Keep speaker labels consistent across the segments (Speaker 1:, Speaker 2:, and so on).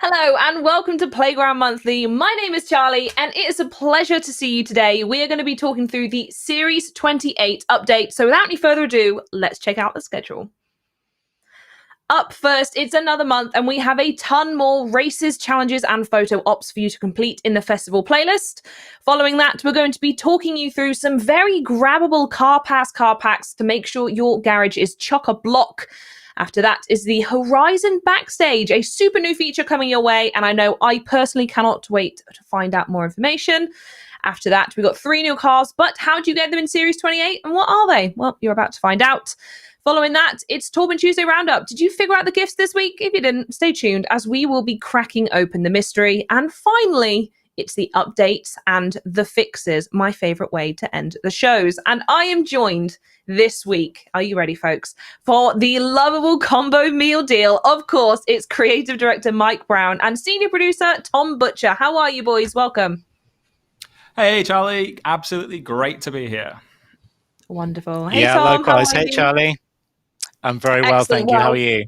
Speaker 1: Hello and welcome to Playground Monthly. My name is Charlie and it is a pleasure to see you today. We are going to be talking through the Series 28 update. So without any further ado, let's check out the schedule. Up first, it's another month and we have a ton more races, challenges and photo ops for you to complete in the festival playlist. Following that, we're going to be talking you through some very grabbable car packs to make sure your garage is chock-a-block. After that is the Horizon Backstage, a super new feature coming your way, and I know I personally cannot wait to find out more information. After that, we got 3 new cars, but how do you get them in Series 28, and what are they? Well, you're about to find out. Following that, it's Torben Tuesday Roundup. Did you figure out the gifts this week? If you didn't, stay tuned, as we will be cracking open the mystery. And finally, it's the updates and the fixes, my favorite way to end the shows. And I am joined this week, are you ready, folks, for the lovable combo meal deal? Of course, it's creative director Mike Brown and senior producer Tom Butcher. How are you, boys? Welcome.
Speaker 2: Hey, Charlie. Absolutely great to be here.
Speaker 1: Wonderful. Hey,
Speaker 3: yeah,
Speaker 1: Tom,
Speaker 3: likewise. Hey, Charlie. I'm very well, thank you. How are you?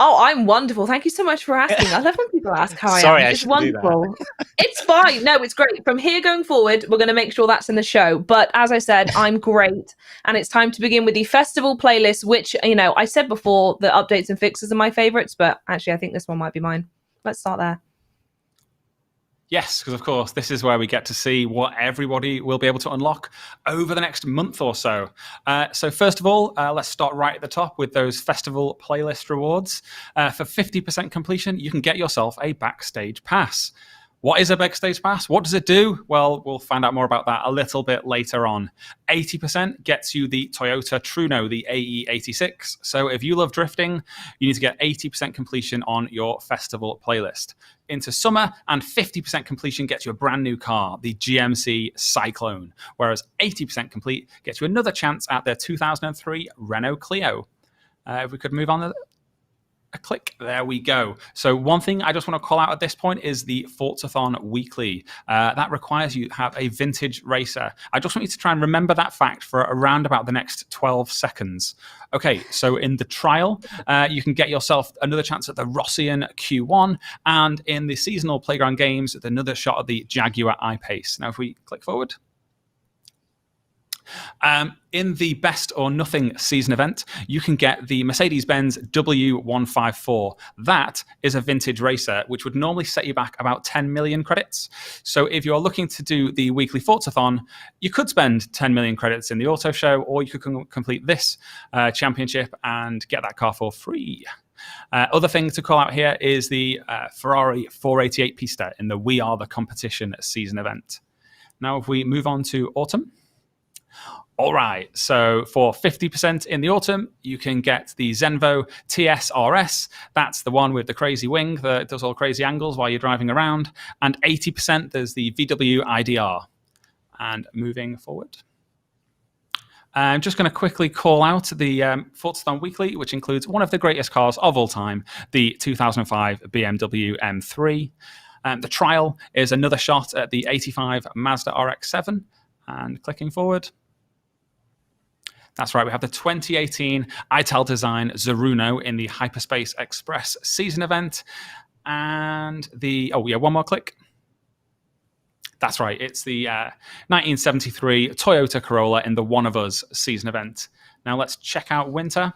Speaker 1: Oh, I'm wonderful. Thank you so much for asking. I love when people ask how
Speaker 3: Sorry,
Speaker 1: I am.
Speaker 3: I
Speaker 1: It's
Speaker 3: shouldn't do
Speaker 1: wonderful. It's fine. No, it's great. From here going forward, we're going to make sure that's in the show. But as I said, I'm great. And it's time to begin with the festival playlist, which, you know, I said before the updates and fixes are my favorites, but actually I think this one might be mine. Let's start there.
Speaker 2: Yes, because of course, this is where we get to see what everybody will be able to unlock over the next month or so. So first of all, let's start right at the top with those festival playlist rewards. For 50% completion, you can get yourself a Backstage Pass. What is a Backstage Pass? What does it do? Well, we'll find out more about that a little bit later on. 80% gets you the Toyota Truno, the AE86. So if you love drifting, you need to get 80% completion on your festival playlist. Into summer, and 50% completion gets you a brand new car, the GMC Cyclone, whereas 80% complete gets you another chance at their 2003 Renault Clio. If we could move on a click. There we go. So one thing I just want to call out at this point is the Forzathon Weekly. That requires you to have a vintage racer. I just want you to try and remember that fact for around about the next 12 seconds. Okay, so in the trial, you can get yourself another chance at the Rossian Q1, and in the seasonal playground games, another shot at the Jaguar I-Pace. Now, if we click forward. In the Best or Nothing season event, you can get the Mercedes-Benz W154. That is a vintage racer, which would normally set you back about 10 million credits. So if you're looking to do the weekly Forzathon, you could spend 10 million credits in the auto show, or you could complete this championship and get that car for free. Other thing to call out here is the Ferrari 488 Pista in the We Are the Competition season event. Now, if we move on to autumn. All right, so for 50% in the autumn, you can get the Zenvo TSRS. That's the one with the crazy wing that does all crazy angles while you're driving around. And 80%, there's the VW IDR. And moving forward. I'm just going to quickly call out the Forzathon Weekly, which includes one of the greatest cars of all time, the 2005 BMW M3. The trial is another shot at the 85 Mazda RX-7. And clicking forward. That's right. We have the 2018 Ital Design Zeruno in the Hyperspace Express season event. And one more click. That's right. It's the 1973 Toyota Corolla in the One of Us season event. Now let's check out winter.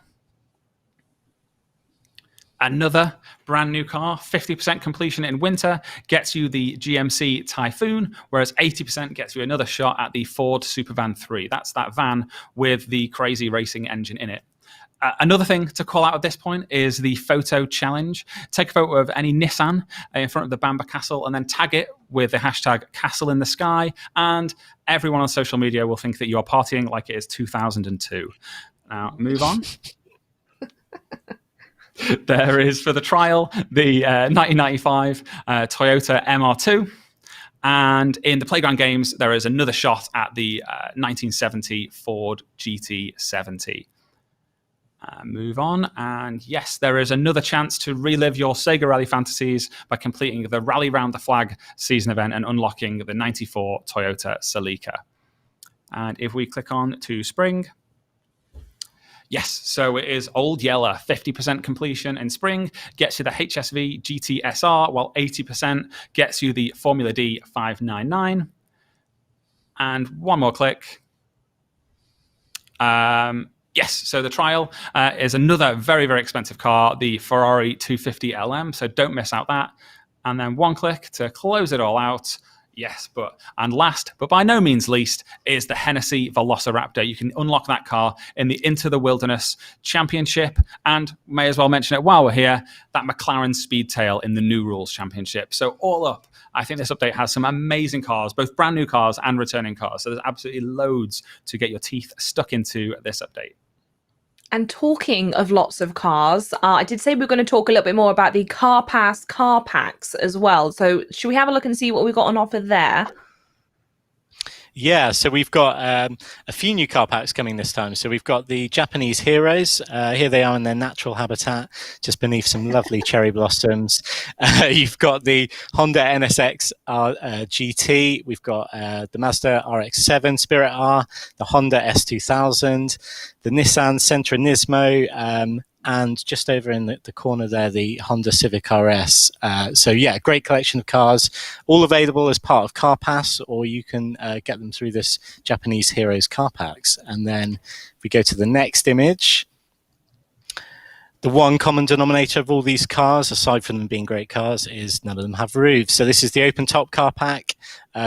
Speaker 2: Another brand new car, 50% completion in winter, gets you the GMC Typhoon, whereas 80% gets you another shot at the Ford Supervan 3. That's that van with the crazy racing engine in it. Another thing to call out at this point is the photo challenge. Take a photo of any Nissan in front of the Bamber Castle and then tag it with the hashtag Castle in the Sky, and everyone on social media will think that you are partying like it is 2002. Now, move on. There is, for the trial, the 1995 Toyota MR2. And in the Playground games, there is another shot at the 1970 Ford GT70. Move on. And yes, there is another chance to relive your Sega Rally fantasies by completing the Rally Round the Flag season event and unlocking the 94 Toyota Celica. And if we click on to spring... Yes, so it is Old Yeller, 50% completion in spring, gets you the HSV GT-SR, while 80% gets you the Formula D 599. And one more click. Yes, so the trial is another very, very expensive car, the Ferrari 250 LM, so don't miss out that. And then one click to close it all out. Yes, and last, but by no means least, is the Hennessy Velociraptor. You can unlock that car in the Into the Wilderness Championship, and may as well mention it while we're here, that McLaren Speedtail in the New Rules Championship. So all up, I think this update has some amazing cars, both brand new cars and returning cars. So there's absolutely loads to get your teeth stuck into this update.
Speaker 1: And talking of lots of cars, I did say we're going to talk a little bit more about the Car Pass car packs as well. So should we have a look and see what we've got on offer there?
Speaker 3: Yeah, so we've got a few new car packs coming this time. So we've got the Japanese Heroes. Here they are in their natural habitat, just beneath some lovely cherry blossoms. You've got the Honda NSX GT. We've got the Mazda RX-7 Spirit R, the Honda S2000, the Nissan Sentra Nismo, and just over in the corner there, the Honda Civic RS. So yeah, great collection of cars, all available as part of Car Pass, or you can get them through this Japanese Heroes car packs. And then if we go to the next image, the one common denominator of all these cars, aside from them being great cars, is none of them have roofs. So this is the open top car pack.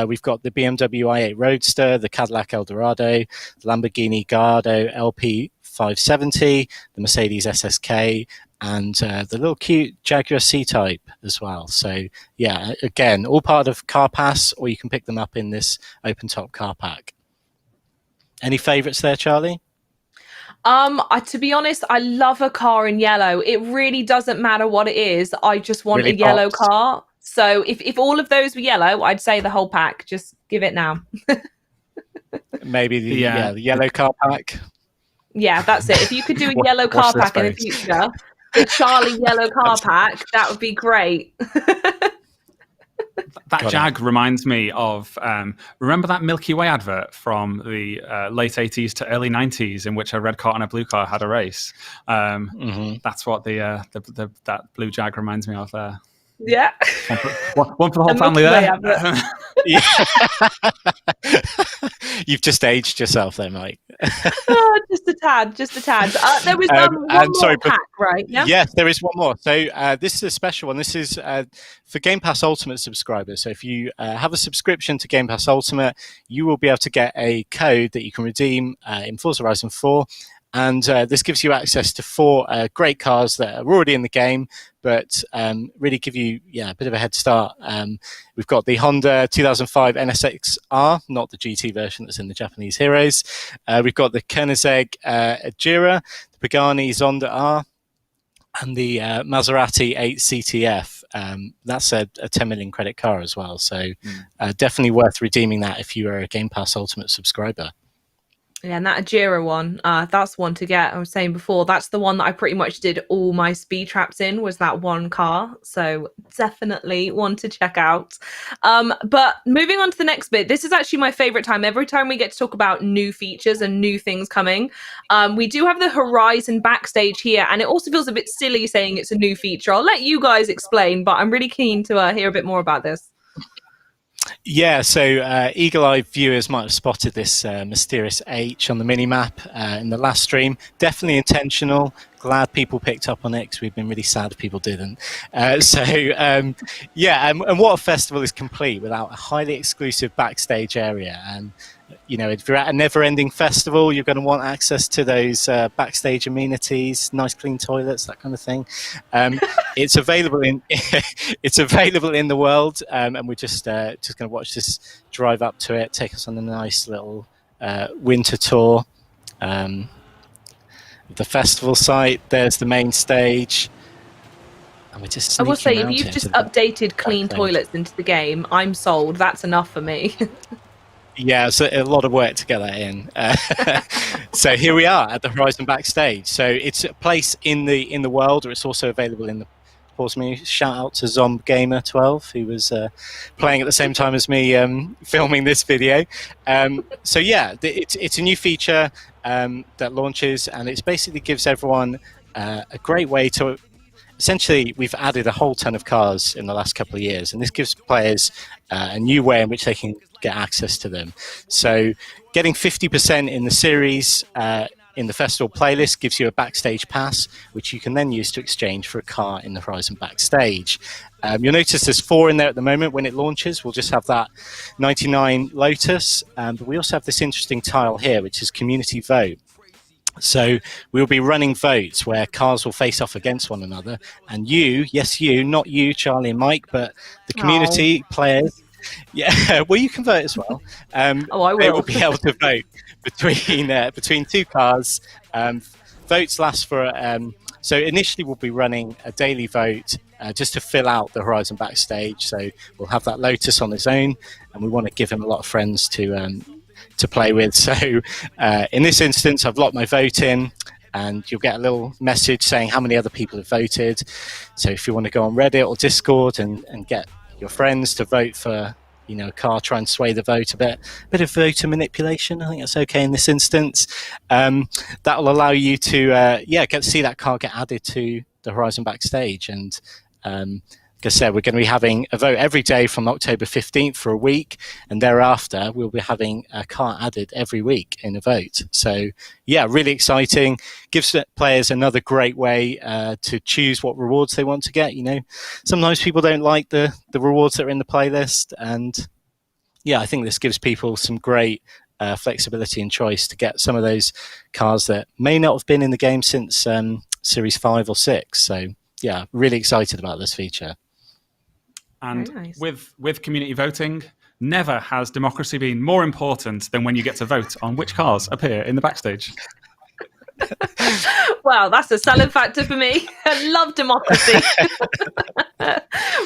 Speaker 3: We've got the BMW i8 Roadster, the Cadillac Eldorado, the Lamborghini Gallardo LP 570, the Mercedes SSK, and the little cute Jaguar C-Type as well. So yeah, again, all part of Car Pass, or you can pick them up in this open top car pack. Any favourites there, Charlie?
Speaker 1: To be honest, I love a car in yellow. It really doesn't matter what it is. I just want
Speaker 3: Really
Speaker 1: a yellow
Speaker 3: pops.
Speaker 1: car. So if all of those were yellow, I'd say the whole pack. Just give it now.
Speaker 3: Maybe the yellow car pack.
Speaker 1: Yeah, that's it. If you could do a yellow car pack in the future, the Charlie yellow car pack, that would be great.
Speaker 2: That Jag reminds me of, remember that Milky Way advert from the late 80s to early 90s in which a red car and a blue car had a race? That's what that blue Jag reminds me of there.
Speaker 1: Yeah.
Speaker 2: One for the whole family there.
Speaker 3: You've just aged yourself there, Mike.
Speaker 1: Just a tad. There was one more pack, right? Yeah?
Speaker 3: Yes, there is one more. So this is a special one. This is for Game Pass Ultimate subscribers. So if you have a subscription to Game Pass Ultimate, you will be able to get a code that you can redeem in Forza Horizon 4. And this gives you access to 4 great cars that are already in the game, but really give you a bit of a head start. We've got the Honda 2005 NSX-R, not the GT version that's in the Japanese Heroes. We've got the Koenigsegg Agera, the Pagani Zonda R, and the Maserati 8 CTF. That's a 10 million credit car as well. So definitely worth redeeming that if you are a Game Pass Ultimate subscriber.
Speaker 1: Yeah, and that Ajira one, that's one to get. I was saying before, that's the one that I pretty much did all my speed traps in, was that one car. So definitely one to check out. But moving on to the next bit, this is actually my favorite time. Every time we get to talk about new features and new things coming, we do have the Horizon Backstage here, and it also feels a bit silly saying it's a new feature. I'll let you guys explain, but I'm really keen to hear a bit more about this.
Speaker 3: Yeah, so eagle-eyed viewers might have spotted this mysterious H on the mini-map in the last stream. Definitely intentional. Glad people picked up on it, because we've been really sad if people didn't. Yeah, and what a festival is complete without a highly exclusive backstage area. And you know, if you're at a never-ending festival, you're going to want access to those backstage amenities, nice clean toilets, that kind of thing. It's available in it's available in the world, and we're just going to watch this drive up to it, take us on a nice little winter tour. The festival site. There's the main stage. And we're just
Speaker 1: I will say,
Speaker 3: sneaking
Speaker 1: if
Speaker 3: out
Speaker 1: you've just
Speaker 3: into the
Speaker 1: updated clean
Speaker 3: backstage.
Speaker 1: toilets into the game, I'm sold. That's enough for me.
Speaker 3: Yeah, it's a lot of work to get that in. So here we are at the Horizon Backstage. So it's a place in the world, or it's also available in the pause menu. Shout out to ZombGamer12, who was playing at the same time as me filming this video. So yeah, it's a new feature that launches, and it basically gives everyone a great way to. Essentially, we've added a whole ton of cars in the last couple of years, and this gives players a new way in which they can get access to them. So getting 50% in the series in the festival playlist gives you a backstage pass, which you can then use to exchange for a car in the Horizon Backstage. You'll notice there's 4 in there at the moment. When it launches, we'll just have that 99 Lotus, but we also have this interesting tile here, which is community vote. So we'll be running votes where cars will face off against one another, and you, yes you, not you, Charlie and Mike, but the community players, yeah, well, you can vote as well.
Speaker 1: I will.
Speaker 3: They will be able to vote between 2 cars. Votes last for so initially we'll be running a daily vote just to fill out the Horizon Backstage. So we'll have that Lotus on its own, and we want to give him a lot of friends to play with. So in this instance, I've locked my vote in, and you'll get a little message saying how many other people have voted. So if you want to go on Reddit or Discord and get your friends to vote for, you know, a car, try and sway the vote a bit of voter manipulation. I think that's okay in this instance. That'll allow you to get to see that car get added to the Horizon Backstage. And like I said, we're going to be having a vote every day from October 15th for a week, and thereafter we'll be having a car added every week in a vote. So yeah, really exciting. Gives players another great way to choose what rewards they want to get. You know, sometimes people don't like the rewards that are in the playlist, and yeah, I think this gives people some great flexibility and choice to get some of those cars that may not have been in the game since Series 5 or 6. So yeah, really excited about this feature.
Speaker 2: And
Speaker 1: nice.
Speaker 2: with community voting, never has democracy been more important than when you get to vote on which cars appear in the backstage.
Speaker 1: Well, that's a selling factor for me. I love democracy.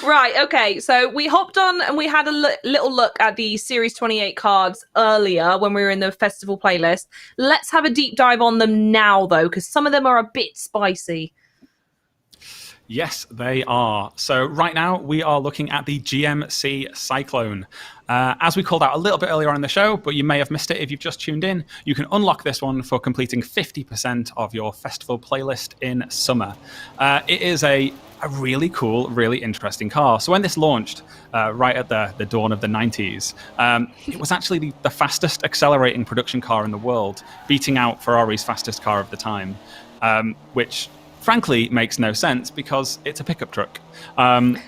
Speaker 1: Right, okay. So we hopped on and we had a little look at the Series 28 cards earlier when we were in the festival playlist. Let's have a deep dive on them now, though, because some of them are a bit spicy.
Speaker 2: Yes, they are. So right now we are looking at the GMC Cyclone. As we called out a little bit earlier on in the show, but you may have missed it if you've just tuned in, you can unlock this one for completing 50% of your festival playlist in summer. It is a really cool, really interesting car. So when this launched right at the dawn of the 90s, it was actually the fastest accelerating production car in the world, beating out Ferrari's fastest car of the time, which frankly makes no sense because it's a pickup truck.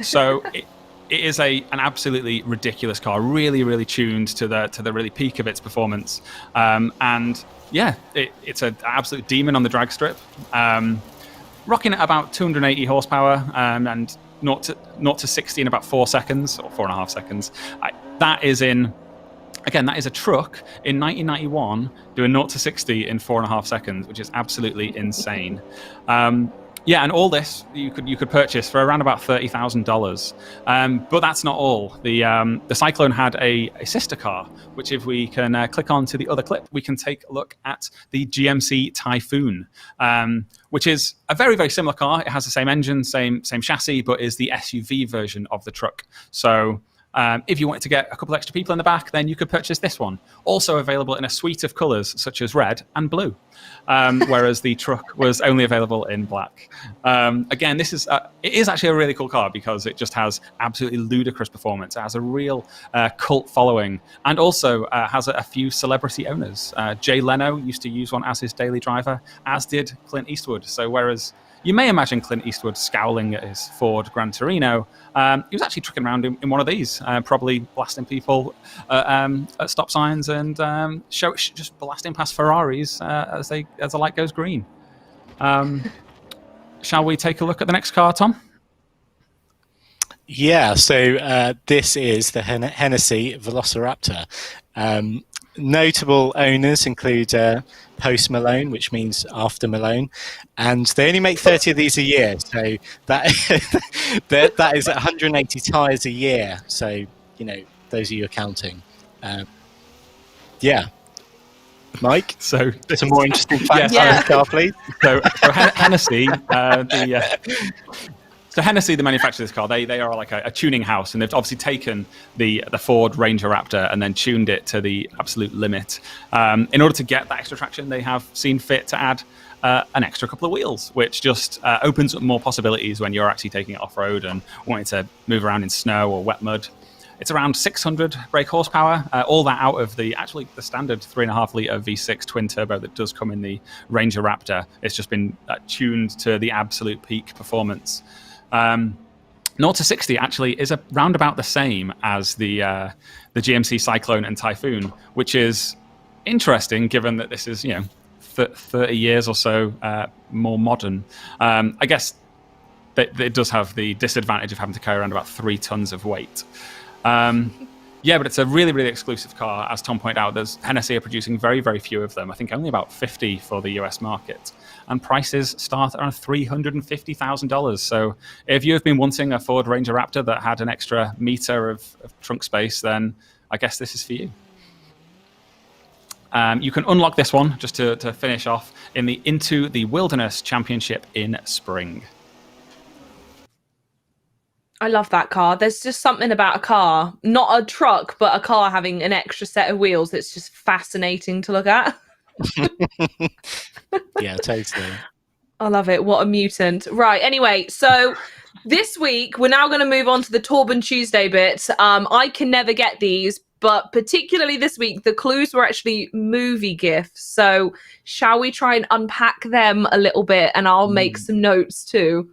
Speaker 2: So it is an absolutely ridiculous car, really, really tuned to the really peak of its performance. And yeah, it's an absolute demon on the drag strip. Rocking at about 280 horsepower and 0 to 60 in about 4 seconds, or 4.5 seconds. That is a truck in 1991 doing 0 to 60 in 4.5 seconds, which is absolutely insane. Yeah, and all this you could purchase for around about $30,000. But that's not all. The Cyclone had a sister car, which if we can click on to the other clip, we can take a look at the GMC Typhoon, which is a very, very similar car. It has the same engine, same chassis, but is the SUV version of the truck. So if you wanted to get a couple extra people in the back, then you could purchase this one. Also available in a suite of colours such as red and blue, whereas the truck was only available in black. Again, it is actually a really cool car because it just has absolutely ludicrous performance. It has a real cult following, and also has a few celebrity owners. Jay Leno used to use one as his daily driver, as did Clint Eastwood. So whereas you may imagine Clint Eastwood scowling at his Ford Gran Torino, he was actually trucking around in one of these, probably blasting people at stop signs and just blasting past Ferraris as the light goes green. Shall we take a look at the next car, Tom?
Speaker 3: Yeah, so this is the Hennessy Velociraptor. Notable owners include Post Malone, which means after Malone, and they only make 30 of these a year. So that is 180 tyres a year. So those of you are counting. Yeah, Mike.
Speaker 2: So
Speaker 3: some more interesting facts
Speaker 1: Yeah.
Speaker 3: on this car, please.
Speaker 2: So Hennessy, So Hennessy, the manufacturer of this car, they are like a tuning house, and they've obviously taken the Ford Ranger Raptor and then tuned it to the absolute limit. In order to get that extra traction, they have seen fit to add an extra couple of wheels, which just opens up more possibilities when you're actually taking it off-road and wanting to move around in snow or wet mud. It's around 600 brake horsepower, all that out of the standard 3.5-litre V6 twin turbo that does come in the Ranger Raptor. It's just been tuned to the absolute peak performance. 0 to 60 actually is around about the same as the GMC Cyclone and Typhoon, which is interesting given that this is 30 years or so more modern. I guess that it does have the disadvantage of having to carry around about 3 tons of weight. Yeah, but it's a really, really exclusive car. As Tom pointed out, Hennessy are producing very, very few of them. I think only about 50 for the US market. And prices start around $350,000. So if you have been wanting a Ford Ranger Raptor that had an extra meter of trunk space, then I guess this is for you. You can unlock this one, just to finish off, in the Into the Wilderness Championship in spring.
Speaker 1: I love that car. There's just something about a car, not a truck, but a car having an extra set of wheels that's just fascinating to look at.
Speaker 3: Yeah, totally.
Speaker 1: I love it. What a mutant. Right. Anyway, so this week we're now going to move on to the Torben Tuesday bit. I can never get these, but particularly this week, the clues were actually movie gifts. So shall we try and unpack them a little bit? And I'll make some notes too.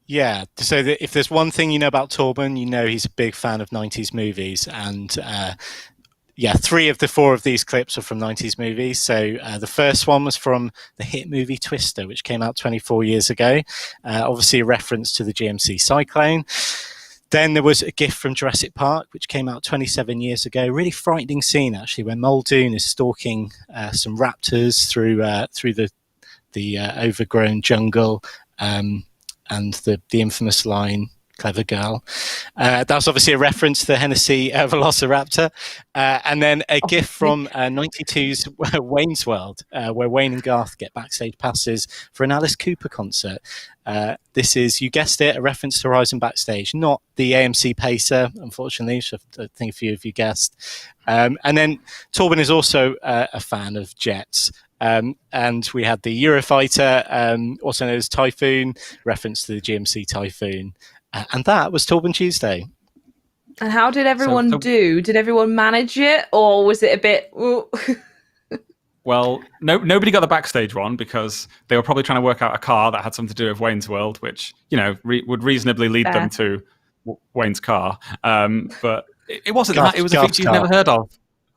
Speaker 3: Yeah, so if there's one thing you know about Torben, he's a big fan of 90s movies. And 3 of the 4 of these clips are from 90s movies. So the first one was from the hit movie Twister, which came out 24 years ago. Obviously a reference to the GMC Cyclone. Then there was a gift from Jurassic Park, which came out 27 years ago. Really frightening scene, actually, when Muldoon is stalking some raptors through the overgrown jungle. And the infamous line, "Clever girl." That's obviously a reference to the Hennessy Velociraptor. And then a gift from 92's Wayne's World, where Wayne and Garth get backstage passes for an Alice Cooper concert. This is, you guessed it, a reference to Horizon Backstage, not the AMC Pacer, unfortunately, which I think a few of you guessed. And then Torben is also a fan of jets. And we had the Eurofighter, also known as Typhoon, reference to the GMC Typhoon. And that was Torben Tuesday.
Speaker 1: And how did everyone do? Did everyone manage it, or was it a bit...
Speaker 2: Well, nobody got the backstage one because they were probably trying to work out a car that had something to do with Wayne's World, which, would reasonably lead them to Wayne's car. But it wasn't that. It was a feature you've never heard of.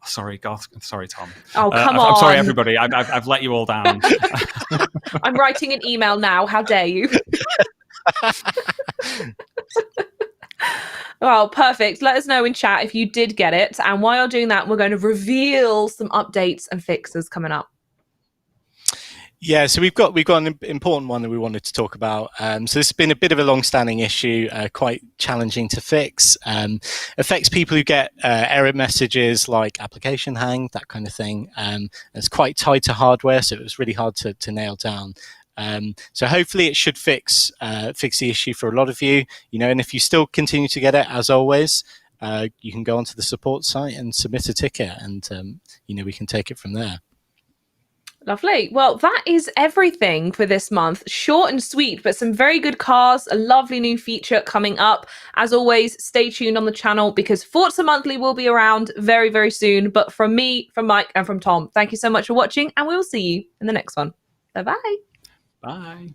Speaker 2: Sorry, Garth. Sorry, Tom.
Speaker 1: Oh, come on.
Speaker 2: I'm sorry, everybody. I've let you all down.
Speaker 1: I'm writing an email now. How dare you? Well, perfect. Let us know in chat if you did get it. And while you're doing that, we're going to reveal some updates and fixes coming up.
Speaker 3: Yeah, so we've got an important one that we wanted to talk about. So this has been a bit of a long-standing issue, quite challenging to fix. Affects people who get error messages like application hang, that kind of thing. It's quite tied to hardware, so it was really hard to nail down. So hopefully it should fix the issue for a lot of you. And if you still continue to get it, as always, you can go onto the support site and submit a ticket, and we can take it from there.
Speaker 1: Lovely. Well, that is everything for this month. Short and sweet, but some very good cars, a lovely new feature coming up. As always, stay tuned on the channel because Forza Monthly will be around very, very soon. But from me, from Mike, and from Tom, thank you so much for watching, and we will see you in the next one. Bye-bye.
Speaker 2: Bye.